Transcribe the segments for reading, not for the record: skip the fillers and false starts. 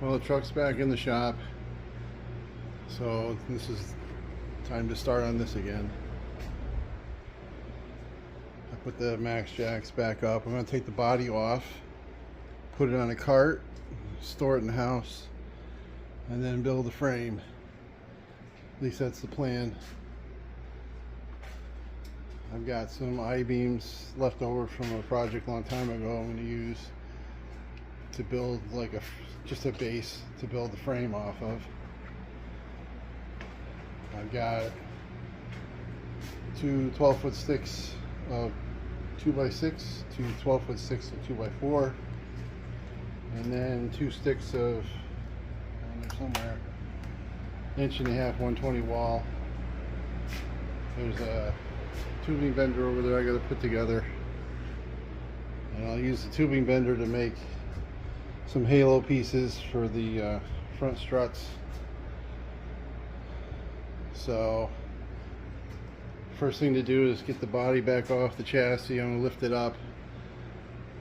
Well, the truck's back in the shop, so this is time to start on this again. I put the max jacks back up. I'm going to take the body off, put it on a cart, store it in the house, and then build the frame. At least that's the plan. I've got some I-beams left over from a project a long time ago I'm going to use to build like just a base to build the frame off of. I've got two 12-foot sticks of 2x6, two 12-foot sticks of 2x4, and then two sticks of, down there somewhere, 1.5 inch 120 wall. There's a tubing bender over there I got to put together, and I'll use the tubing bender to make some halo pieces for the front struts. So first thing to do is get the body back off the chassis. I'm going to lift it up,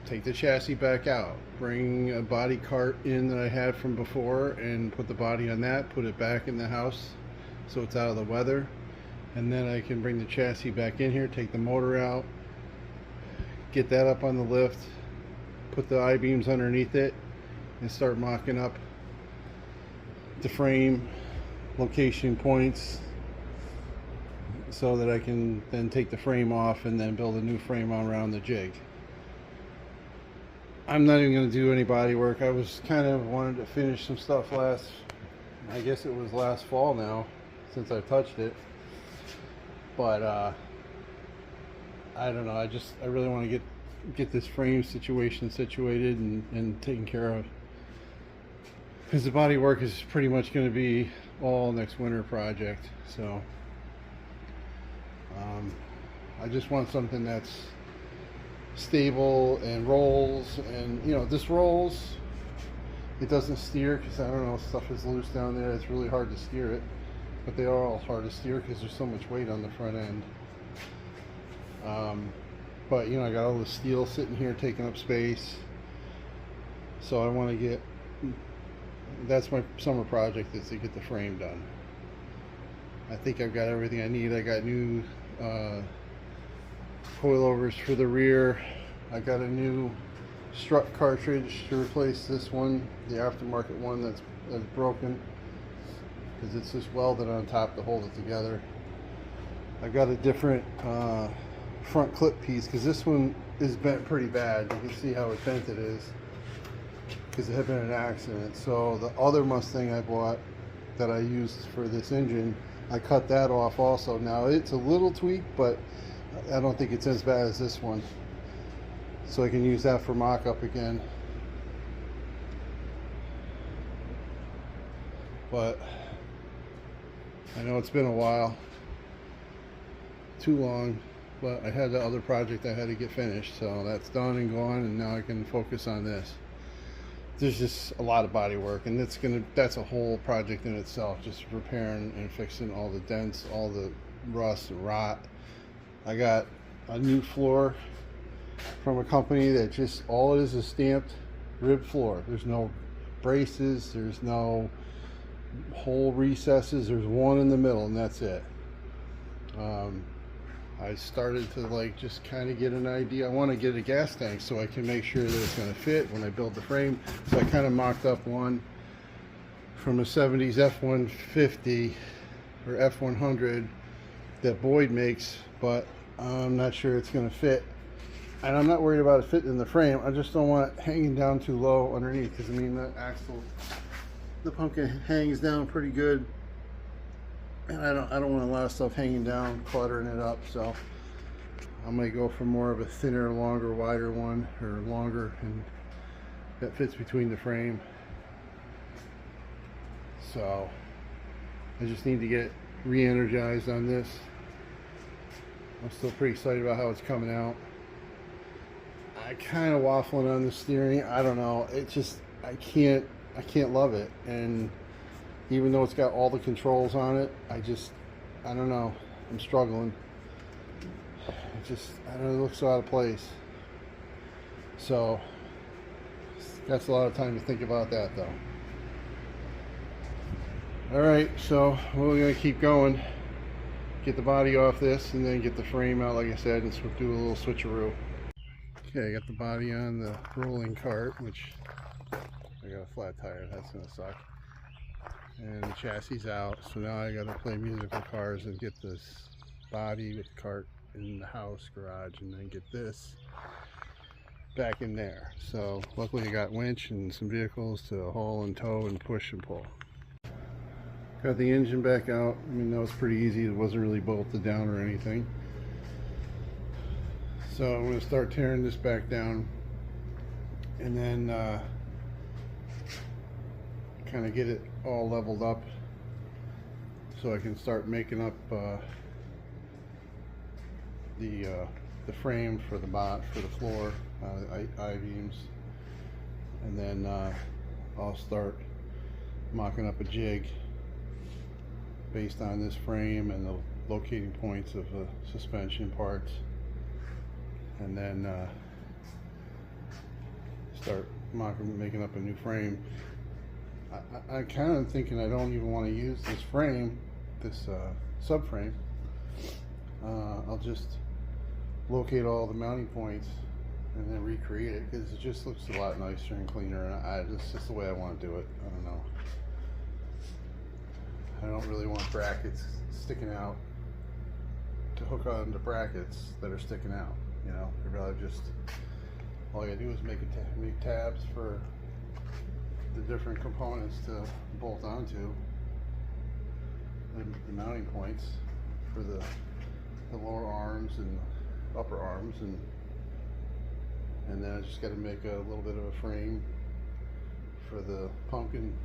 take the chassis back out, bring a body cart in that I had from before and put the body on that, put it back in the house so it's out of the weather, and then I can bring the chassis back in here, take the motor out, get that up on the lift, put the I-beams underneath it, and start mocking up the frame location points so that I can then take the frame off and then build a new frame around the jig. I'm not even going to do any body work. I was kind of wanted to finish some stuff I guess it was last fall now since I touched it, but I don't know, I really want to get this frame situation situated and taken care of, because the body work is pretty much going to be all next winter project. So I just want something that's stable and rolls, and you know, this rolls, it doesn't steer because I don't know, stuff is loose down there. It's really hard to steer it, but they are all hard to steer because there's so much weight on the front end. But you know, I got all the steel sitting here taking up space, so I want to get, that's my summer project, is to get the frame done. I think I've got everything I need. I got new coilovers for the rear. I got a new strut cartridge to replace this one, the aftermarket one that's broken, because it's just welded on top to hold it together. I got a different front clip piece because this one is bent pretty bad. You can see how bent it is because it had been an accident. So the other Mustang I bought that I used for this engine, I cut that off also. Now it's a little tweaked, but I don't think it's as bad as this one, so I can use that for mock-up again. But I know it's been a while, too long, but I had the other project I had to get finished, so that's done and gone, and now I can focus on this. There's just a lot of body work, and that's a whole project in itself, just repairing and fixing all the dents, all the rust and rot. I got a new floor from a company that just, all it is stamped rib floor. There's no braces, there's no hole recesses, there's one in the middle, and that's it. I started to like just kind of get an idea. I want to get a gas tank so I can make sure that it's going to fit when I build the frame. So I kind of mocked up one from a 70s F150 or F100 that Boyd makes, but I'm not sure it's going to fit. And I'm not worried about it fitting in the frame. I just don't want it hanging down too low underneath, because I mean, the axle, the pumpkin hangs down pretty good, and I don't want a lot of stuff hanging down, cluttering it up. So I'm going to go for more of a thinner, longer, wider one, or longer, and that fits between the frame. So I just need to get re-energized on this. I'm still pretty excited about how it's coming out. I kind of waffling on the steering. I don't know. It just, I can't love it. And even though it's got all the controls on it, I don't know. I'm struggling. I don't know, it looks so out of place. So that's a lot of time to think about that, though. Alright, so we're going to keep going. Get the body off this and then get the frame out, like I said, and do a little switcheroo. Okay, I got the body on the rolling cart, which I got a flat tire, that's going to suck. And the chassis out, so now I got to play musical cars and get this body with the cart in the house garage, and then get this back in there. So luckily I got winch and some vehicles to haul and tow and push and pull. Got the engine back out. I mean, that was pretty easy. It wasn't really bolted down or anything. So I'm going to start tearing this back down and then kind of get it all leveled up so I can start making up the frame for the floor, I-beams, and then I'll start mocking up a jig based on this frame and the locating points of the suspension parts, and then start making up a new frame. I kind of thinking I don't even want to use this frame, this subframe. I'll just locate all the mounting points and then recreate it, because it just looks a lot nicer and cleaner, and it's just the way I want to do it. I don't know. I don't really want brackets sticking out to hook on to brackets that are sticking out, you know. I'd rather just, all I gotta do is make tabs for the different components to bolt onto, the mounting points for the lower arms and upper arms, and then I just got to make a little bit of a frame for the pumpkin.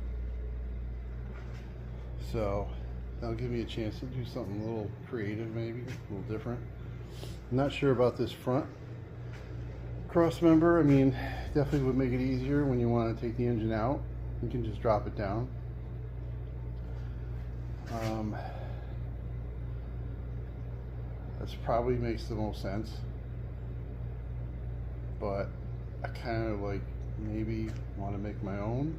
So that'll give me a chance to do something a little creative, maybe a little different. I'm not sure about this front cross member. I mean, definitely would make it easier when you want to take the engine out. You can just drop it down. That's probably makes the most sense, but I kind of like maybe want to make my own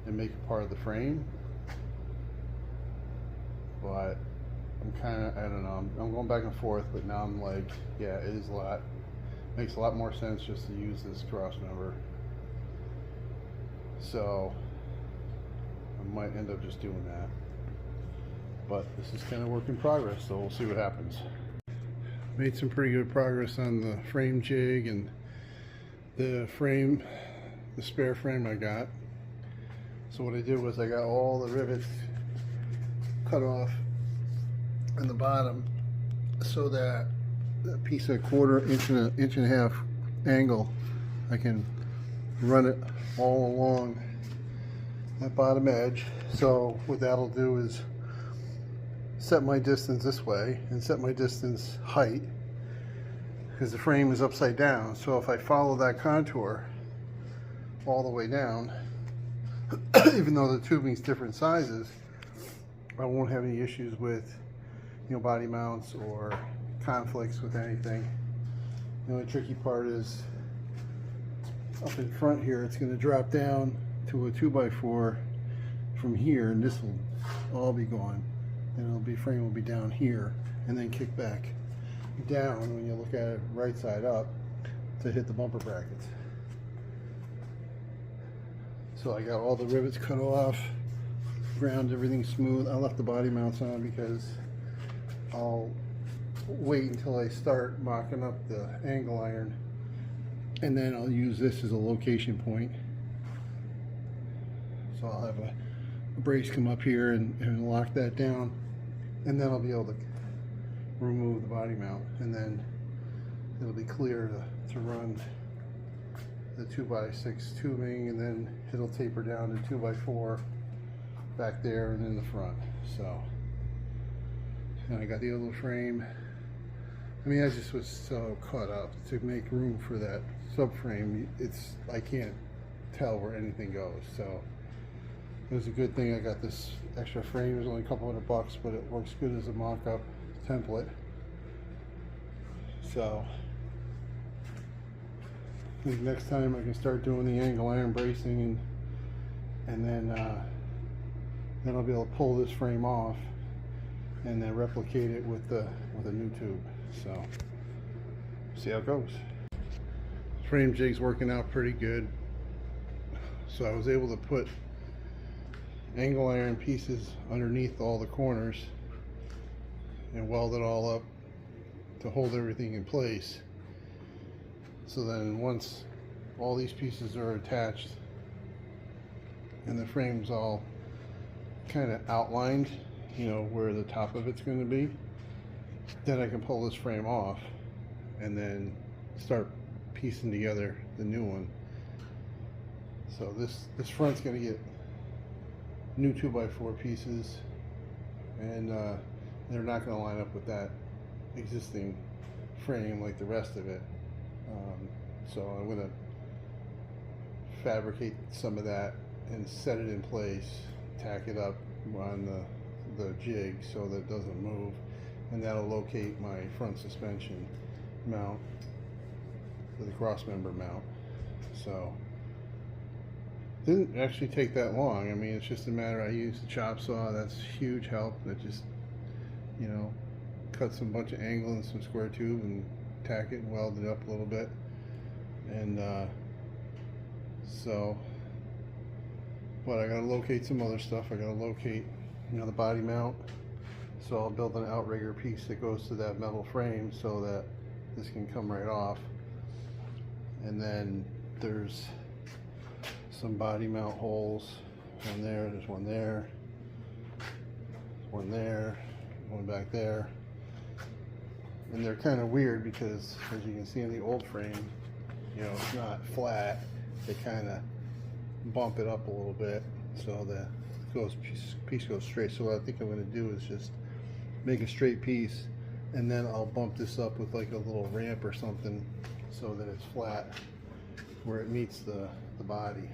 and make it part of the frame. But I'm kind of, I don't know, I'm going back and forth, but now I'm like, yeah, it is makes a lot more sense just to use this cross member. So I might end up just doing that, but this is kind of work in progress, so we'll see what happens. Made some pretty good progress on the frame jig and the spare frame I got. So what I did was I got all the rivets cut off in the bottom so that a piece of inch and a half angle, I can run it all along that bottom edge. So what that'll do is set my distance this way and set my distance height, because the frame is upside down. So if I follow that contour all the way down, even though the tubing's different sizes, I won't have any issues with, you know, body mounts or conflicts with anything. The only tricky part is up in front here. It's going to drop down to a 2x4 from here, and this will all be gone, and frame will be down here, and then kick back down when you look at it right side up to hit the bumper brackets. So I got all the rivets cut off, ground everything smooth. I left the body mounts on because I'll wait until I start mocking up the angle iron, and then I'll use this as a location point. So I'll have a brace come up here and lock that down, and then I'll be able to remove the body mount, and then it'll be clear to run the 2x6 tubing, and then it'll taper down to 2x4 back there and in the front. So, and I got the other frame. I mean, I just was so caught up to make room for that subframe. I can't tell where anything goes. So it was a good thing I got this extra frame. It was only a couple $100, but it works good as a mock-up template. So I think next time I can start doing the angle iron bracing, and then then I'll be able to pull this frame off and then replicate it with a new tube. So see how it goes. Frame jig's working out pretty good. So I was able to put angle iron pieces underneath all the corners and weld it all up to hold everything in place. So then once all these pieces are attached and the frame's all kind of outlined, you know, where the top of it's going to be, then I can pull this frame off and then start piecing together the new one. So this front's going to get new 2x4 pieces, and they're not going to line up with that existing frame like the rest of it. So I'm going to fabricate some of that and set it in place, tack it up on the jig so that it doesn't move, and that'll locate my front suspension mount with a cross member mount. So didn't actually take that long. I mean, it's just a matter, I used the chop saw. That's huge help. That just, you know, cut some bunch of angle and some square tube and tack it and weld it up a little bit. And so, but I gotta locate some other stuff. I gotta locate, you know, the body mount. So I'll build an outrigger piece that goes to that metal frame so that this can come right off. And then there's some body mount holes. One there, there's one there, one there, one back there. And they're kind of weird because, as you can see in the old frame, you know, it's not flat. They kind of bump it up a little bit so the piece goes straight. So what I think I'm going to do is just make a straight piece, and then I'll bump this up with like a little ramp or something so that it's flat where it meets the body.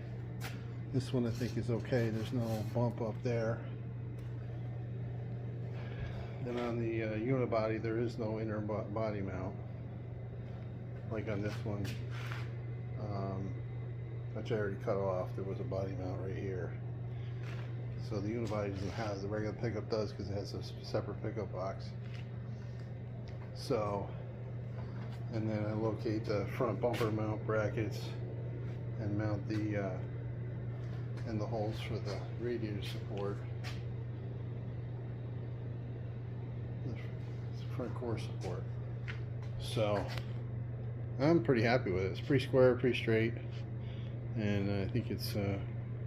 This one I think is okay. There's no bump up there. And on the unibody, there is no inner body mount like on this one, which I already cut off. There was a body mount right here. So the unibody doesn't have, the regular pickup does because it has a separate pickup box. So, and then I locate the front bumper mount brackets and mount the and the holes for the radiator support, the front core support. So I'm pretty happy with it. It's pretty square, pretty straight, and I think it's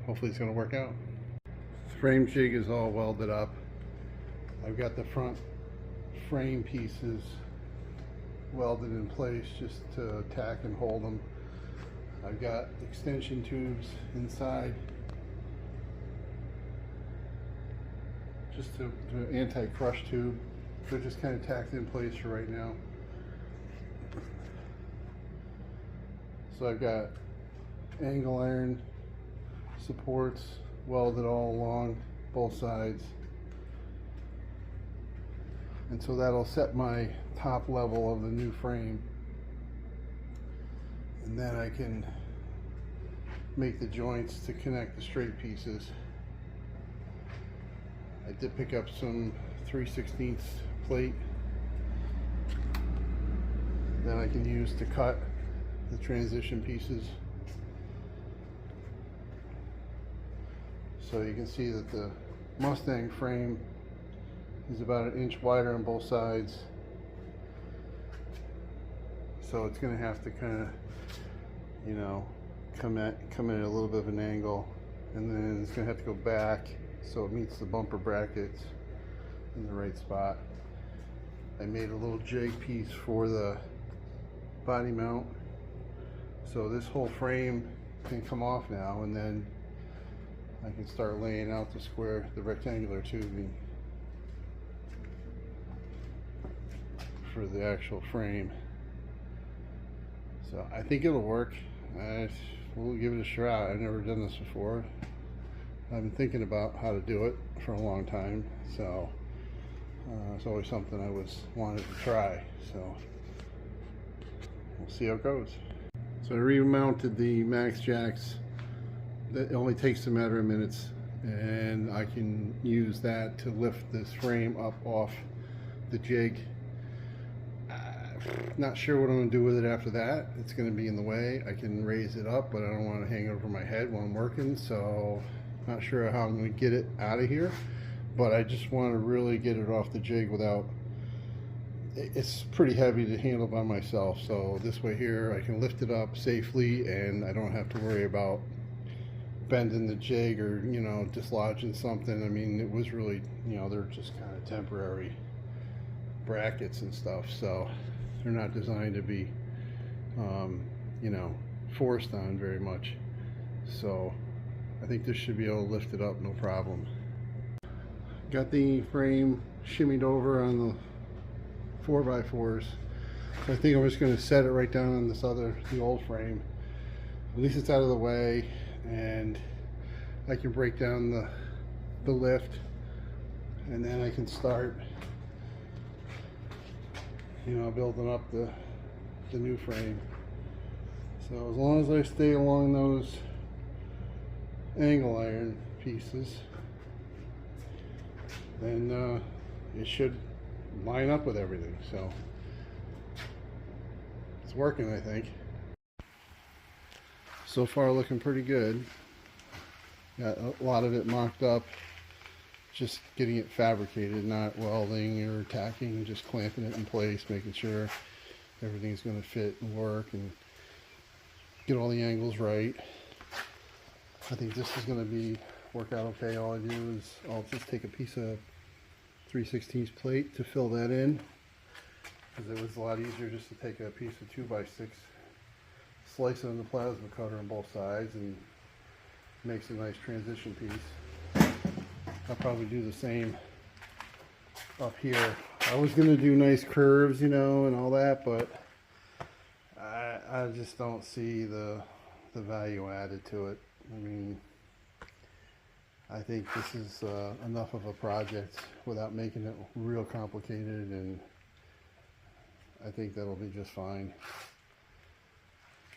hopefully it's going to work out. The frame jig is all welded up. I've got the front frame pieces welded in place just to tack and hold them. I've got extension tubes inside just to anti-crush tube. They're just kind of tacked in place for right now. So I've got angle iron supports welded all along both sides, and so that'll set my top level of the new frame, and then I can make the joints to connect the straight pieces. I did pick up some 3/16 plate that I can use to cut the transition pieces. So you can see that the Mustang frame is about 1 inch wider on both sides. So it's going to have to kind of, you know, come in at a little bit of an angle, and then it's going to have to go back so it meets the bumper brackets in the right spot. I made a little jig piece for the body mount, so this whole frame can come off now, and then I can start laying out the rectangular tubing for the actual frame. So I think it'll work. We'll give it a shot. I've never done this before. I've been thinking about how to do it for a long time, so it's always something I wanted to try. So we'll see how it goes. So I remounted the max jacks. It only takes a matter of minutes and I can use that to lift this frame up off the jig. Not sure what I'm going to do with it after that. It's going to be in the way. I can raise it up, but I don't want to hang it over my head while I'm working, so not sure how I'm going to get it out of here. But I just want to really get it off the jig without, it's pretty heavy to handle by myself, so this way here I can lift it up safely and I don't have to worry about bending the jig or, you know, dislodging something. I mean, it was really, you know, they're just kind of temporary brackets and stuff, so they're not designed to be you know, forced on very much. So I think this should be able to lift it up no problem. Got the frame shimmied over on the 4x4s. So I think I'm just going to set it right down on this the old frame. At least it's out of the way, and I can break down the lift, and then I can start, you know, building up the new frame. So as long as I stay along those angle iron pieces, then it should line up with everything. So it's working, I think. So far looking pretty good. Got a lot of it mocked up, just getting it fabricated, not welding or tacking, just clamping it in place, making sure everything's going to fit and work and get all the angles right. I think this is going to work out okay. All I do is I'll just take a piece of 3/16 plate to fill that in, because it was a lot easier just to take a piece of 2x6, slice it in the plasma cutter on both sides, and makes a nice transition piece. I'll probably do the same up here. I was going to do nice curves, you know, and all that, but I just don't see the value added to it. I mean, I think this is enough of a project without making it real complicated, and I think that'll be just fine.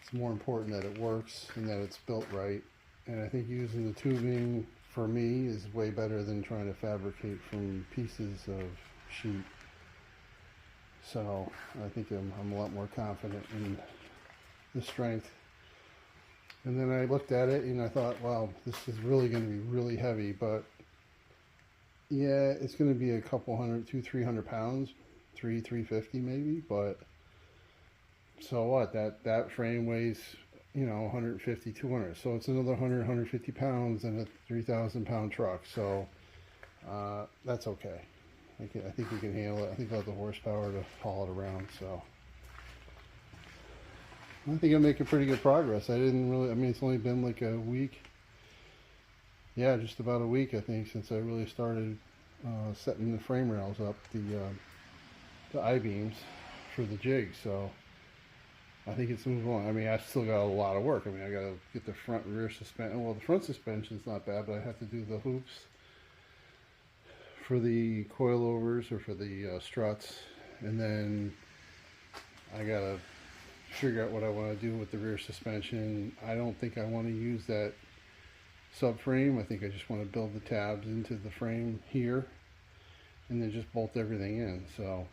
It's more important that it works and that it's built right, and I think using the tubing for me is way better than trying to fabricate from pieces of sheet. So I think I'm a lot more confident in the strength. And then I looked at it and I thought, wow, this is really going to be really heavy, but yeah, it's going to be a couple hundred, 200-300 pounds, 350 maybe, but so what, that frame weighs, you know, 150, 200, so it's another 150 pounds in a 3,000 pound truck, so that's okay. I think we can handle it. I think I have the horsepower to haul it around, so I think I'm making pretty good progress. I mean, it's only been like a week. Yeah, just about a week, I think, since I really started setting the frame rails up, the I-beams for the jig. So I think it's moving along. I mean, I still got a lot of work. I mean, I got to get the front and rear suspension. Well, the front suspension's not bad, but I have to do the hoops for the coilovers or for the struts, and then I got to figure out what I want to do with the rear suspension. I don't think I want to use that subframe. I think I just want to build the tabs into the frame here and then just bolt everything in. So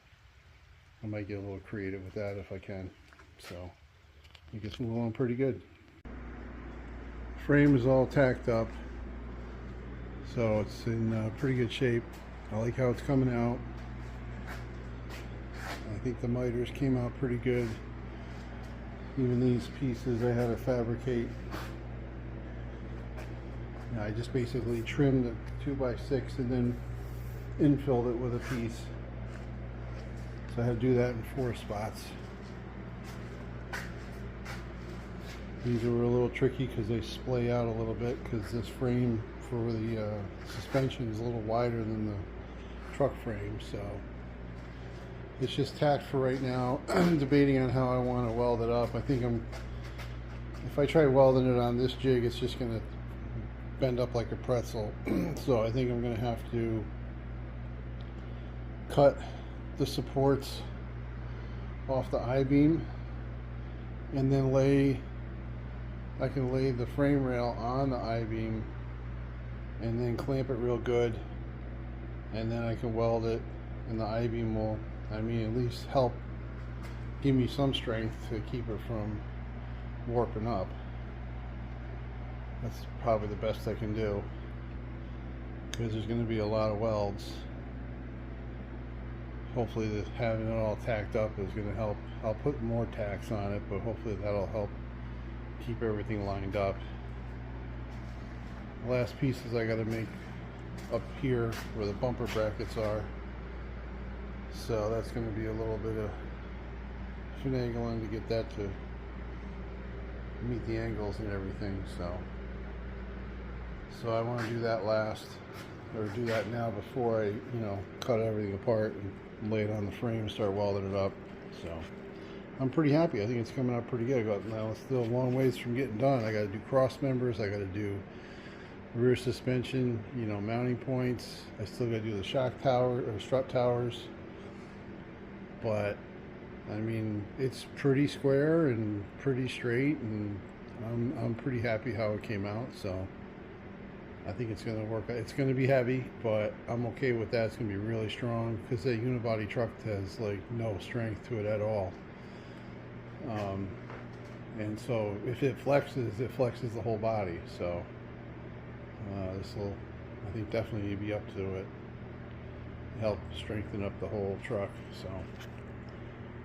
I might get a little creative with that if I can. So I think it's moving along pretty good. Frame is all tacked up, so it's in pretty good shape. I like how it's coming out. I think the miters came out pretty good. Even these pieces I had to fabricate. I just basically trimmed the 2x6 and then infilled it with a piece. So I had to do that in 4 spots. These were a little tricky because they splay out a little bit, because this frame for the suspension is a little wider than the truck frame. So it's just tacked for right now. I'm debating on how I want to weld it up. I think if I try welding it on this jig, it's just going to bend up like a pretzel. So I think I'm going to have to cut the supports off the I-beam and then I can lay the frame rail on the I-beam and then clamp it real good, and then I can weld it, and the I-beam will, I mean, at least help give me some strength to keep it from warping up. That's probably the best I can do, because there's going to be a lot of welds. Hopefully having it all tacked up is going to help. I'll put more tacks on it, but hopefully that'll help keep everything lined up. The last pieces I got to make up here where the bumper brackets are, so that's going to be a little bit of finagling to get that to meet the angles and everything. So I want to do that last, or do that now before I, cut everything apart and lay it on the frame and start welding it up. So I'm pretty happy. I think it's coming out pretty good. Now it's still a long ways from getting done. I got to do cross members. I got to do rear suspension, mounting points. I still got to do the shock tower or strut towers. But I mean, it's pretty square and pretty straight, and I'm pretty happy how it came out. So I think it's going to work. It's going to be heavy, but I'm okay with that. It's going to be really strong, because that unibody truck has like no strength to it at all. And so if it flexes the whole body. So this will, I think, definitely be up to it. Help strengthen up the whole truck. So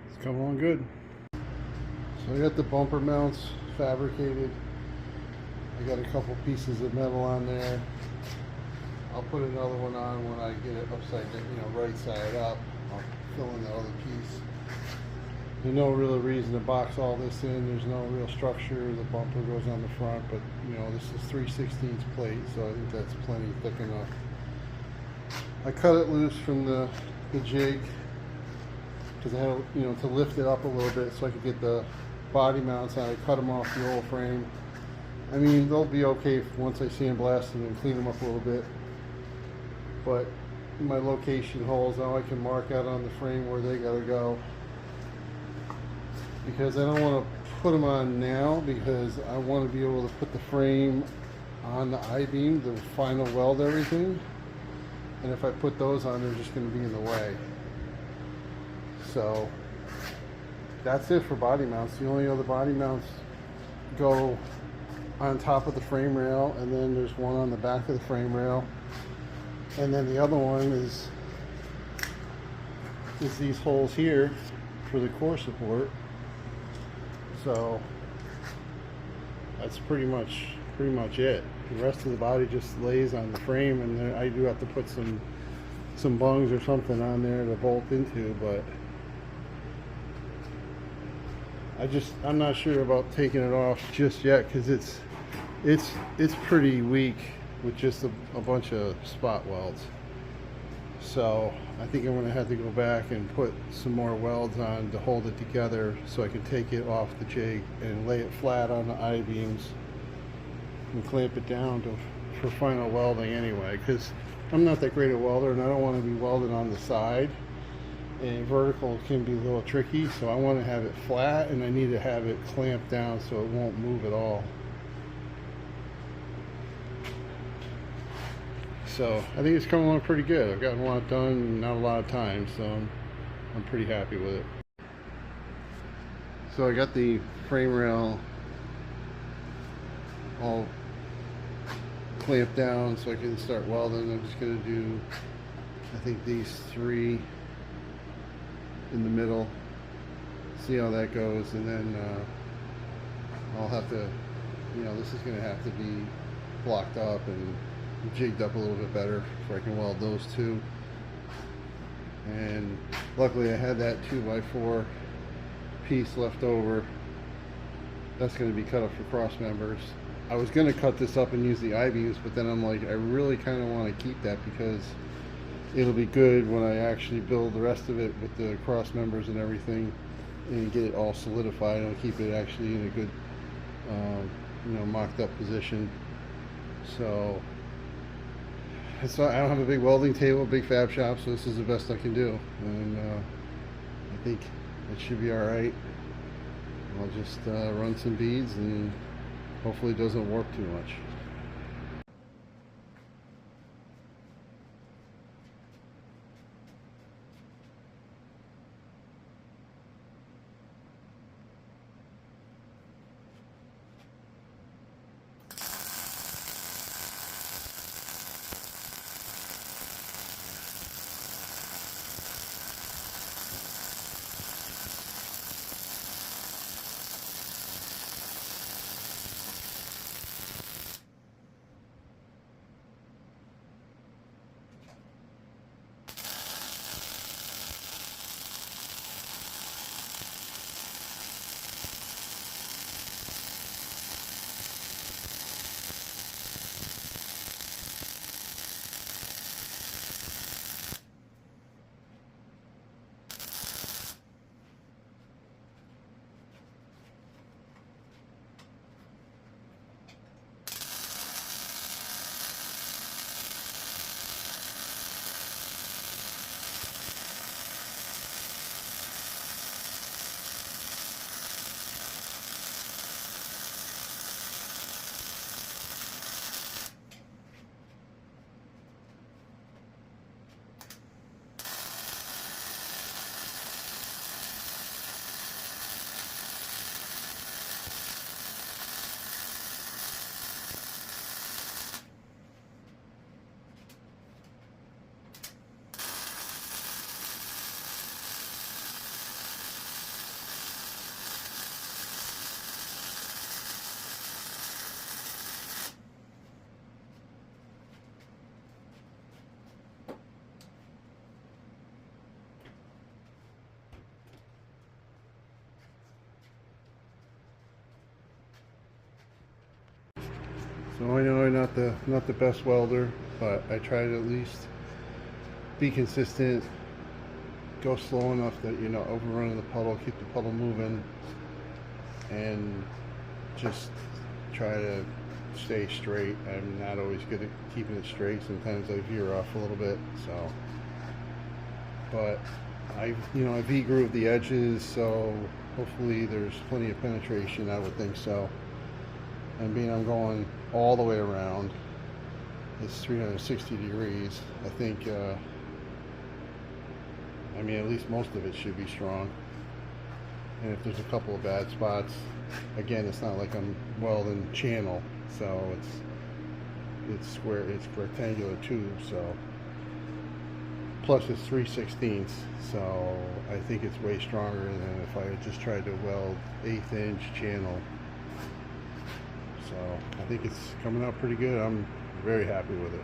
it's coming along good. So I got the bumper mounts fabricated. I got a couple pieces of metal on there. I'll put another one on when I get it upside down, right side up. I'll fill in the other piece. There's no real reason to box all this in. There's no real structure. The bumper goes on the front, but this is 3/16 plate, so I think that's plenty thick enough. I cut it loose from the jig, because I had to lift it up a little bit so I could get the body mounts on. I cut them off the old frame. I mean, they'll be okay once I sandblast them and clean them up a little bit. But my location holes, now I can mark out on the frame where they gotta go. Because I don't want to put them on now, because I want to be able to put the frame on the I-beam to final weld everything. And if I put those on, they're just going to be in the way. So that's it for body mounts. The only other body mounts go on top of the frame rail, and then there's one on the back of the frame rail, and then the other one is these holes here for the core support. So that's pretty much it. The rest of the body just lays on the frame, and then I do have to put some bungs or something on there to bolt into, but I'm not sure about taking it off just yet, because it's pretty weak with just a bunch of spot welds. So I think I'm going to have to go back and put some more welds on to hold it together, so I can take it off the jig and lay it flat on the I-beams and clamp it down for final welding anyway, because I'm not that great a welder, and I don't want to be welding on the side, and vertical can be a little tricky. So I want to have it flat, and I need to have it clamped down so it won't move at all. So I think it's coming along pretty good. I've gotten a lot done in not a lot of time, so I'm pretty happy with it. So I got the frame rail all clamped down so I can start welding. I'm just going to do, I think, these 3 in the middle, see how that goes, and then I'll have to, this is going to have to be blocked up and jigged up a little bit better before I can weld those 2. And luckily I had that 2x4 piece left over. That's going to be cut up for cross members. I was going to cut this up and use the I-beams, but then I'm like, I really kind of want to keep that, because it'll be good when I actually build the rest of it with the cross members and everything, and get it all solidified. It'll keep it actually in a good mocked up position. So I don't have a big welding table, big fab shop, so this is the best I can do, and I think it should be alright. I'll just run some beads, and hopefully it doesn't warp too much. So I know I'm not the best welder, but I try to at least be consistent, go slow enough that you're not overrunning the puddle, keep the puddle moving, and just try to stay straight. I'm not always good at keeping it straight. Sometimes I veer off a little bit, so. But I V-groove the edges, so hopefully there's plenty of penetration. I would think so. And being I'm going all the way around, it's 360 degrees. I think, I mean, at least most of it should be strong. And if there's a couple of bad spots, again, it's not like I'm welding channel, so it's square, it's rectangular tube, so. Plus it's 3/16, so I think it's way stronger than if I had just tried to weld 1/8 inch channel. So I think it's coming out pretty good. I'm very happy with it.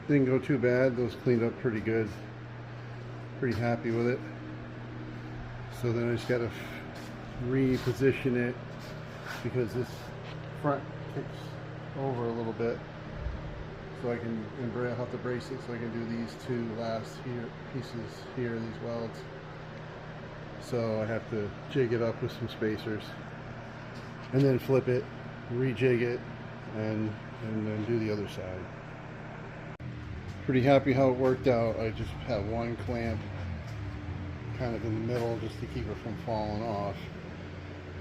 Didn't go too bad. Those cleaned up pretty good. Pretty happy with it. So then I just got to reposition it because this front kicks over a little bit. So I can, I'll have to brace it so I can do these two last pieces here, these welds. So I have to jig it up with some spacers and then flip it, rejig it, and then do the other side. Pretty happy how it worked out. I just have one clamp kind of in the middle just to keep it from falling off,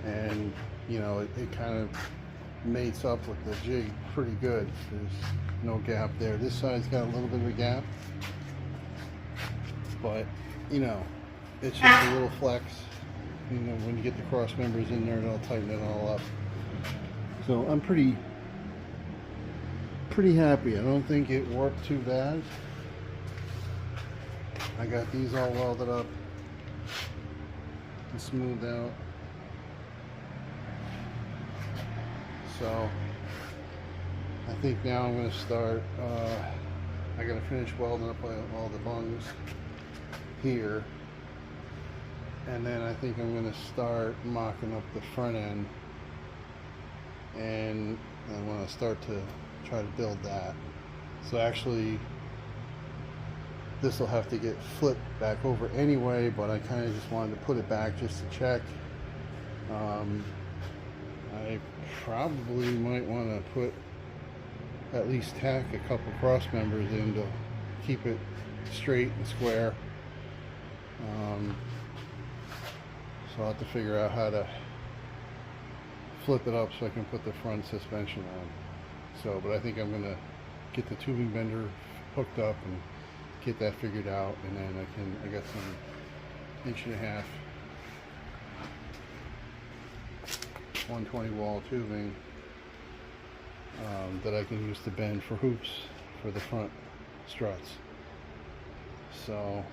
and you know, it kind of mates up with the jig pretty good. There's no gap there. This side's got a little bit of a gap, but you know, it's just a little flex. You know, when you get the cross members in there, it'll tighten it all up. So I'm pretty happy. I don't think it worked too bad. I got these all welded up and smoothed out. So I think now I'm going to start, I got to finish welding up all the bungs here, and then I think I'm going to start mocking up the front end, and I want to start to try to build that. So actually this will have to get flipped back over anyway, but I kind of just wanted to put it back just to check. I probably might want to put, at least tack a couple cross members in to keep it straight and square. So I'll have to figure out how to flip it up so I can put the front suspension on. So, but I think I'm going to get the tubing bender hooked up and get that figured out, and then I got some 1.5" 120 wall tubing that I can use to bend for hoops for the front struts. So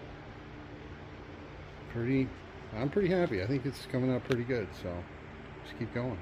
I'm pretty happy. I think it's coming out pretty good, so just keep going.